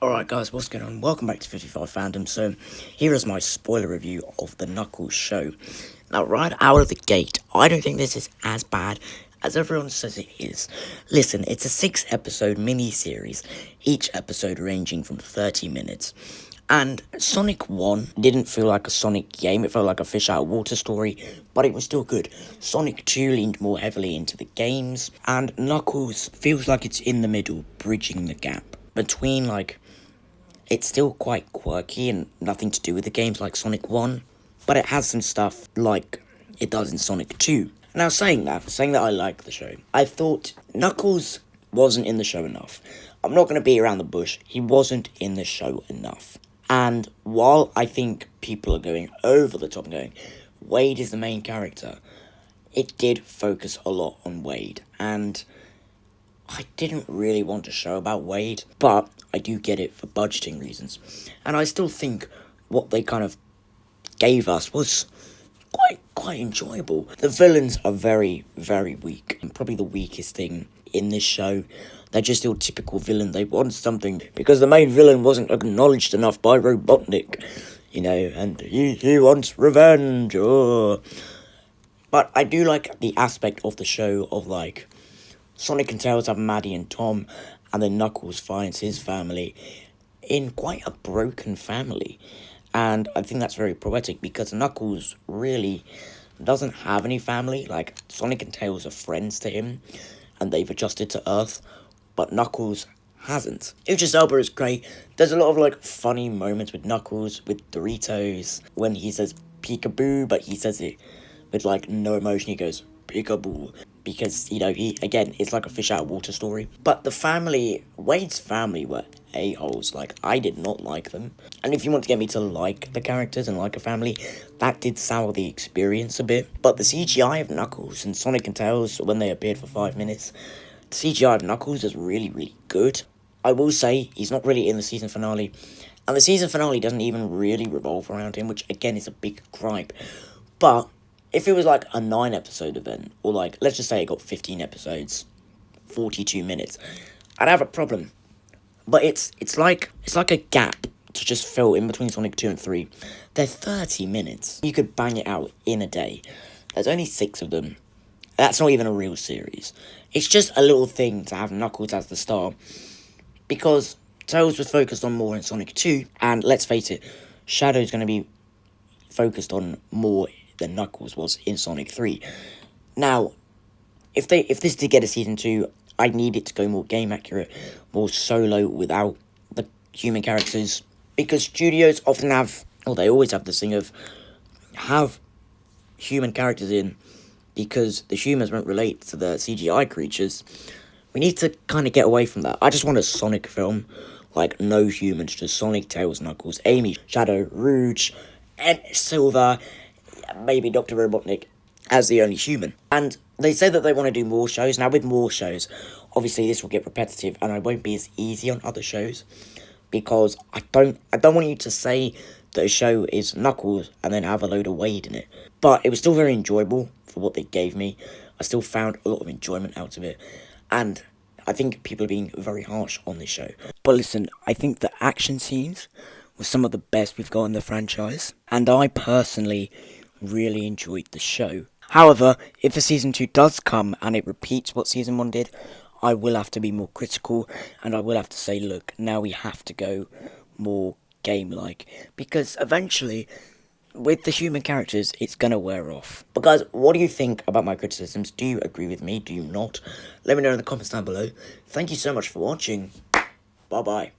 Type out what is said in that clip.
Alright guys, what's going on? Welcome back to 55 Fandom. So, here is my spoiler review of the Knuckles show. Now, right out of the gate, I don't think this is as bad as everyone says it is. Listen, it's a 6-episode mini-series, each episode ranging from 30 minutes. And Sonic 1 didn't feel like a Sonic game, it felt like a fish out of water story, but it was still good. Sonic 2 leaned more heavily into the games, and Knuckles feels like it's in the middle, bridging the gap between, it's still quite quirky and nothing to do with the games like Sonic 1, but it has some stuff like it does in Sonic 2. Now, saying that I like the show, I thought Knuckles wasn't in the show enough. I'm not going to beat around the bush, he wasn't in the show enough. And while I think people are going over the top and going, Wade is the main character, it did focus a lot on Wade, and I didn't really want a show about Wade, but I do get it for budgeting reasons. And I still think what they kind of gave us was quite enjoyable. The villains are very, very weak, and probably the weakest thing in this show. They're just your typical villain. They want something, because the main villain wasn't acknowledged enough by Robotnik, and he wants revenge, But I do like the aspect of the show of, Sonic and Tails have Maddie and Tom, and then Knuckles finds his family in quite a broken family. And I think that's very poetic, because Knuckles really doesn't have any family. Sonic and Tails are friends to him, and they've adjusted to Earth, but Knuckles hasn't. Idris Elba is great. There's a lot of, funny moments with Knuckles, with Doritos, when he says peekaboo, but he says it with, no emotion. He goes, peekaboo. Because, he, it's like a fish out of water story. But the family, Wade's family were a-holes. I did not like them. And if you want to get me to like the characters and like a family, that did sour the experience a bit. But the CGI of Knuckles and Sonic and Tails, when they appeared for 5 minutes, the CGI of Knuckles is really, really good. I will say, he's not really in the season finale. And the season finale doesn't even really revolve around him, which, again, is a big gripe. But if it was a 9-episode event, or let's just say it got 15 episodes, 42 minutes, I'd have a problem. But it's like a gap to just fill in between Sonic 2 and 3. They're 30 minutes. You could bang it out in a day. There's only 6 of them. That's not even a real series. It's just a little thing to have Knuckles as the star, because Tails was focused on more in Sonic 2, and let's face it, Shadow's going to be focused on more than Knuckles was in Sonic 3. Now, if this did get a Season 2, I need it to go more game accurate, more solo without the human characters, because studios often have, they always have this thing of, have human characters in, because the humans won't relate to the CGI creatures. We need to kind of get away from that. I just want a Sonic film, no humans, just Sonic, Tails, Knuckles, Amy, Shadow, Rouge, and Silver, maybe Dr. Robotnik as the only human. And they say that they want to do more shows. Now, with more shows, obviously this will get repetitive, and it won't be as easy on other shows, because I don't want you to say that a show is Knuckles and then have a load of Wade in it. But it was still very enjoyable for what they gave me. I still found a lot of enjoyment out of it, and I think people are being very harsh on this show. But listen, I think the action scenes were some of the best we've got in the franchise, and I personally really enjoyed the show. However, if a Season 2 does come and it repeats what Season 1 did, I will have to be more critical, and I will have to say, look, now we have to go more game-like, because eventually, with the human characters, it's gonna wear off. But guys, what do you think about my criticisms? Do you agree with me? Do you not? Let me know in the comments down below. Thank you so much for watching. Bye-bye.